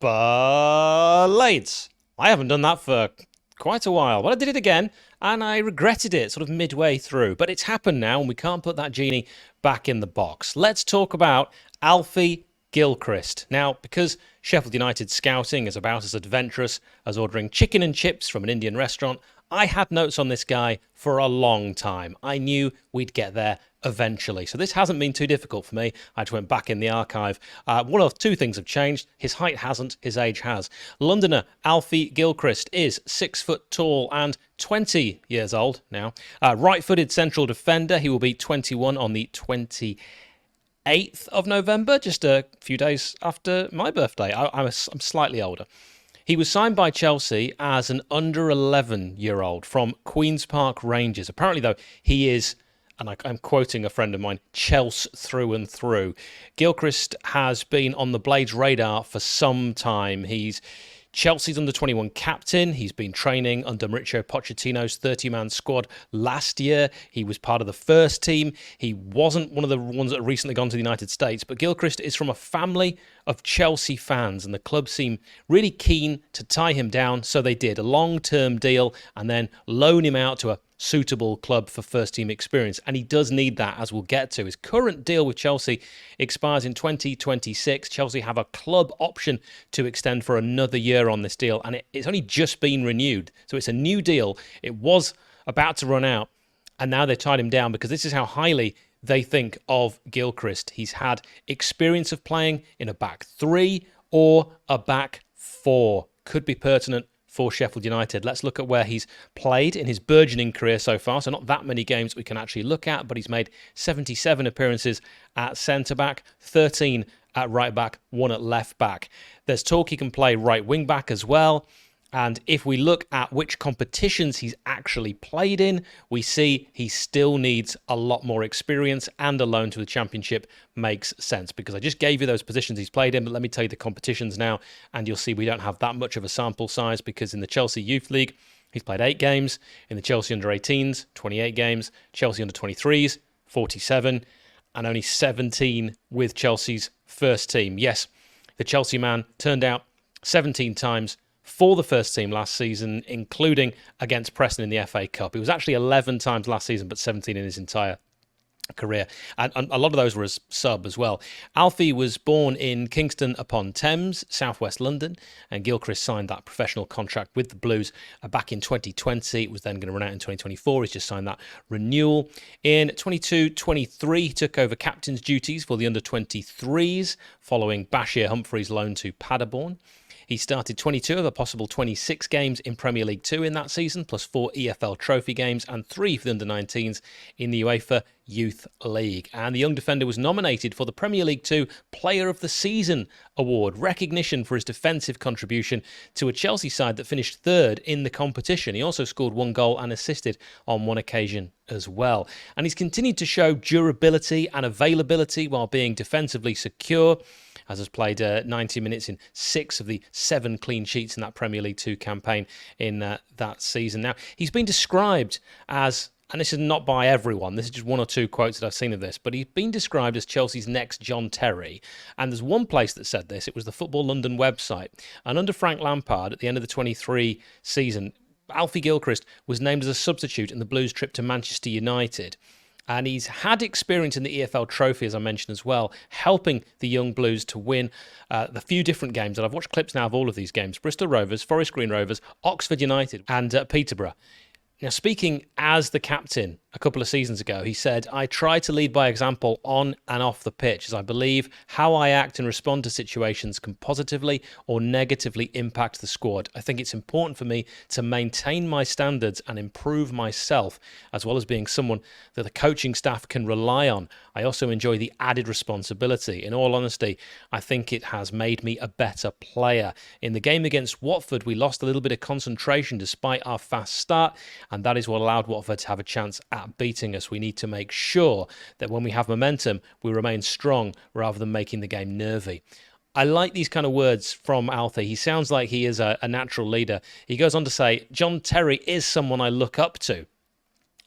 Late. I haven't done that for quite a while, but I did it again and I regretted it sort of midway through. But it's happened now and we can't put that genie back in the box. Let's talk about Alfie Gilchrist. Now, because Sheffield United scouting is about as adventurous as ordering chicken and chips from an Indian restaurant, I had notes on this guy for a long time. I knew we'd get there eventually. So this hasn't been too difficult for me. I just went back in the archive. One of two things have changed. His height hasn't, his age has. Londoner Alfie Gilchrist is 6 foot tall and 20 years old now. Right-footed central defender. He will be 21 on the 28th of November, just a few days after my birthday. I'm slightly older. He was signed by Chelsea as an under 11-year-old from Queen's Park Rangers. Apparently, though, he is, and I'm quoting a friend of mine, Chelsea through and through. Gilchrist has been on the Blades radar for some time. He's Chelsea's under-21 captain. He's been training under Mauricio Pochettino's 30-man squad last year. He was part of the first team. He wasn't one of the ones that had recently gone to the United States, but Gilchrist is from a family of Chelsea fans, and the club seemed really keen to tie him down, so they did. A long-term deal and then loan him out to a suitable club for first-team experience, and he does need that, as we'll get to. His current deal with Chelsea expires in 2026. Chelsea have a club option to extend for another year on this deal, and it's only just been renewed, so it's a new deal. It was about to run out, and now they've tied him down because this is how highly they think of Gilchrist. He's had experience of playing in a back three or a back four. Could be pertinent for Sheffield United. Let's look at where he's played in his burgeoning career so far. So not that many games we can actually look at, but he's made 77 appearances at centre-back, 13 at right-back, 1 at left-back. There's talk he can play right wing-back as well. And if we look at which competitions he's actually played in, we see he still needs a lot more experience, and a loan to the Championship makes sense, because I just gave you those positions he's played in, but let me tell you the competitions now, and you'll see we don't have that much of a sample size, because in the Chelsea Youth League, he's played 8 games, in the Chelsea Under-18s, 28 games, Chelsea Under-23s, 47, and only 17 with Chelsea's first team. Yes, the Chelsea man turned out 17 times for the first team last season, including against Preston in the FA Cup. It was actually 11 times last season, but 17 in his entire career. And a lot of those were as sub as well. Alfie was born in Kingston upon Thames, southwest London, and Gilchrist signed that professional contract with the Blues back in 2020. It was then going to run out in 2024. He's just signed that renewal. In 22-23, he took over captain's duties for the under-23s, following 𝗤𝗂-𝗵𝗔's loan to Paderborn. He started 22 of a possible 26 games in Premier League 2 in that season, plus 4 EFL Trophy games and 3 for the under-19s in the UEFA Youth League. And the young defender was nominated for the Premier League 2 Player of the Season award, recognition for his defensive contribution to a Chelsea side that finished third in the competition. He also scored 1 goal and assisted on 1 occasion as well. And he's continued to show durability and availability while being defensively secure, as has played 90 minutes in 6 of the 7 clean sheets in that Premier League 2 campaign in that season. Now, he's been described as, and this is not by everyone, this is just 1 or 2 quotes that I've seen of this, but he's been described as Chelsea's next John Terry. And there's one place that said this, it was the Football London website. And under Frank Lampard, at the end of the 23 season, Alfie Gilchrist was named as a substitute in the Blues' trip to Manchester United. And he's had experience in the EFL Trophy, as I mentioned as well, helping the young Blues to win the few different games. And I've watched clips now of all of these games: Bristol Rovers, Forest Green Rovers, Oxford United and Peterborough. Now, speaking as the captain a couple of seasons ago, he said, "I try to lead by example on and off the pitch, as I believe how I act and respond to situations can positively or negatively impact the squad. I think it's important for me to maintain my standards and improve myself, as well as being someone that the coaching staff can rely on. I also enjoy the added responsibility. In all honesty, I think it has made me a better player. In the game against Watford, we lost a little bit of concentration despite our fast start, and that is what allowed Watford to have a chance at beating us. We need to make sure that when we have momentum, we remain strong rather than making the game nervy." I like these kind of words from Alfie. He sounds like he is a natural leader. He goes on to say, "John Terry is someone I look up to.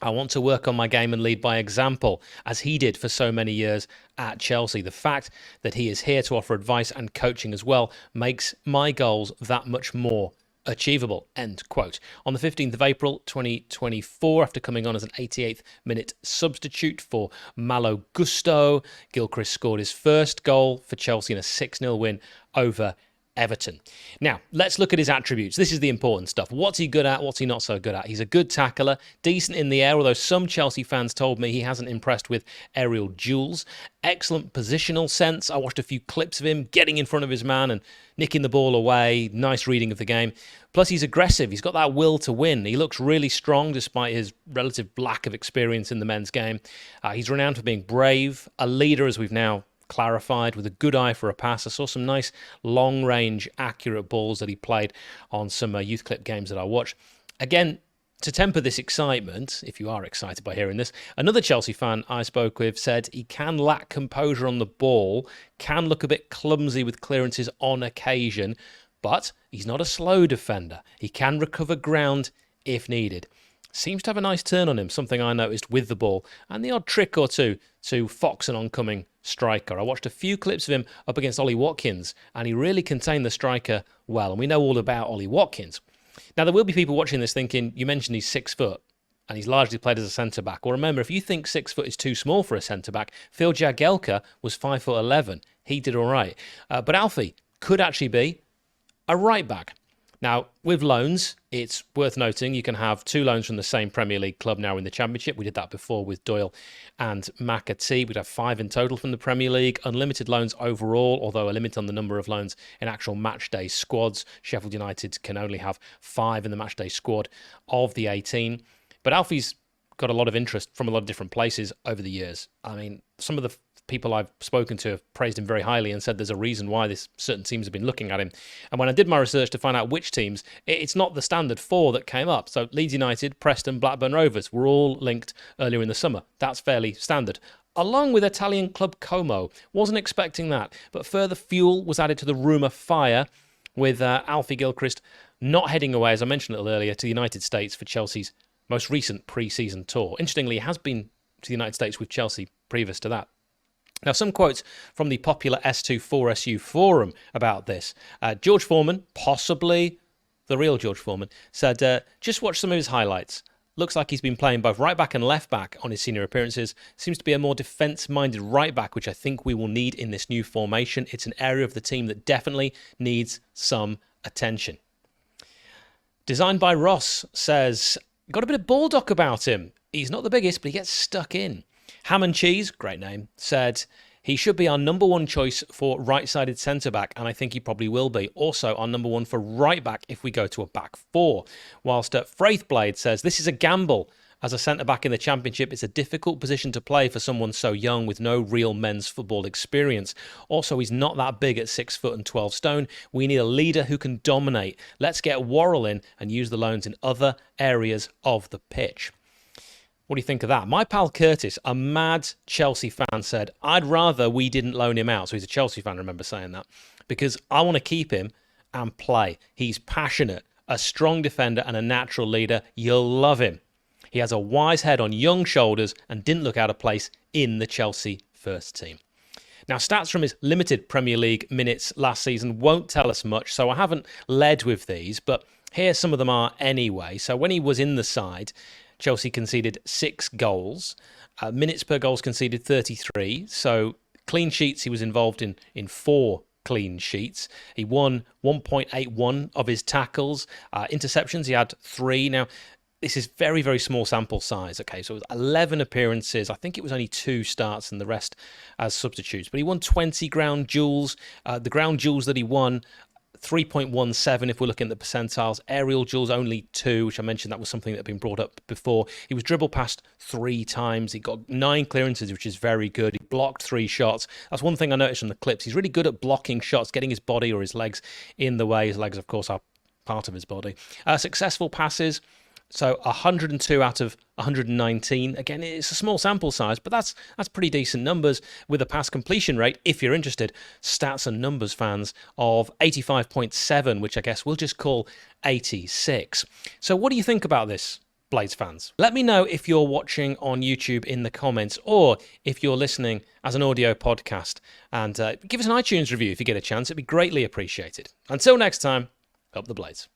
I want to work on my game and lead by example, as he did for so many years at Chelsea. The fact that he is here to offer advice and coaching as well makes my goals that much more achievable, end quote. On the 15th of April 2024, after coming on as an 88th minute substitute for Malo Gusto, Gilchrist scored his first goal for Chelsea in a 6-0 win over Everton. Now, let's look at his attributes. This is the important stuff. What's he good at? What's he not so good at? He's a good tackler, decent in the air, although some Chelsea fans told me he hasn't impressed with aerial duels. Excellent positional sense. I watched a few clips of him getting in front of his man and nicking the ball away. Nice reading of the game. Plus, he's aggressive. He's got that will to win. He looks really strong despite his relative lack of experience in the men's game. He's renowned for being brave, a leader, as we've now clarified, with a good eye for a pass. I saw some nice long-range, accurate balls that he played on some youth clip games that I watched. Again, to temper this excitement, if you are excited by hearing this, another Chelsea fan I spoke with said he can lack composure on the ball, can look a bit clumsy with clearances on occasion, but he's not a slow defender. He can recover ground if needed. Seems to have a nice turn on him, something I noticed with the ball, and the odd trick or two to fox an oncoming striker. I watched a few clips of him up against Ollie Watkins, and he really contained the striker well, and we know all about Ollie Watkins. Now, there will be people watching this thinking, you mentioned he's 6 foot, and he's largely played as a centre-back. Well, remember, if you think 6 foot is too small for a centre-back, 𝗤𝗟 was 5'11". He did all right. But Alfie could actually be a right-back. Now, with loans, it's worth noting you can have 2 loans from the same Premier League club now in the Championship. We did that before with Doyle and McAtee. We'd have 5 in total from the Premier League. Unlimited loans overall, although a limit on the number of loans in actual matchday squads. Sheffield United can only have 5 in the matchday squad of the 18. But Alfie's got a lot of interest from a lot of different places over the years. I mean, some of the people I've spoken to have praised him very highly and said there's a reason why certain teams have been looking at him. And when I did my research to find out which teams, it's not the standard 4 that came up. So Leeds United, Preston, Blackburn Rovers were all linked earlier in the summer. That's fairly standard. Along with Italian club Como. Wasn't expecting that. But further fuel was added to the rumour fire with Alfie Gilchrist not heading away, as I mentioned a little earlier, to the United States for Chelsea's most recent pre-season tour. Interestingly, he has been to the United States with Chelsea previous to that. Now, some quotes from the popular S24SU forum about this. George Foreman, possibly the real George Foreman, said, just watch some of his highlights. Looks like he's been playing both right back and left back on his senior appearances. Seems to be a more defence-minded right back, which I think we will need in this new formation. It's an area of the team that definitely needs some attention. Designed by Ross says, got a bit of Baldock about him. He's not the biggest, but he gets stuck in. Ham and Cheese, great name, said he should be our number 1 choice for right-sided centre-back, and I think he probably will be. Also, our number 1 for right-back if we go to a back 4. Whilst 𝗲𝗏𝗏𝗏 says, this is a gamble. As a centre-back in the Championship, it's a difficult position to play for someone so young with no real men's football experience. Also, he's not that big at 6 foot and 12 stone. We need a leader who can dominate. Let's get Worrell in and use the loans in other areas of the pitch. What do you think of that? My pal Curtis, a mad Chelsea fan, said, I'd rather we didn't loan him out. So he's a Chelsea fan, I remember saying that. Because I want to keep him and play. He's passionate, a strong defender and a natural leader. You'll love him. He has a wise head on young shoulders and didn't look out of place in the Chelsea first team. Now, stats from his limited Premier League minutes last season won't tell us much, so I haven't led with these, but here some of them are anyway. So when he was in the side, Chelsea conceded 6 goals. Minutes per goals conceded 33. So clean sheets, he was involved in 4 clean sheets. He won 1.81 of his tackles. Interceptions, he had 3. Now, this is very, very small sample size. Okay, so it was 11 appearances. I think it was only 2 starts and the rest as substitutes. But he won 20 ground duels. The ground duels that he won, 3.17 if we're looking at the percentiles. Aerial duels only 2, which I mentioned that was something that had been brought up before. He was dribbled past 3 times. He got 9 clearances, which is very good. He blocked 3 shots. That's one thing I noticed from the clips. He's really good at blocking shots, getting his body or his legs in the way. His legs, of course, are part of his body. Successful passes. So 102 out of 119. Again, it's a small sample size, but that's pretty decent numbers with a pass completion rate, if you're interested, stats and numbers fans, of 85.7, which I guess we'll just call 86. So what do you think about this Blades fans. Let me know if you're watching on YouTube in the comments, or if you're listening as an audio podcast, and give us an iTunes review if you get a chance. It'd be greatly appreciated. Until next time, up the Blades.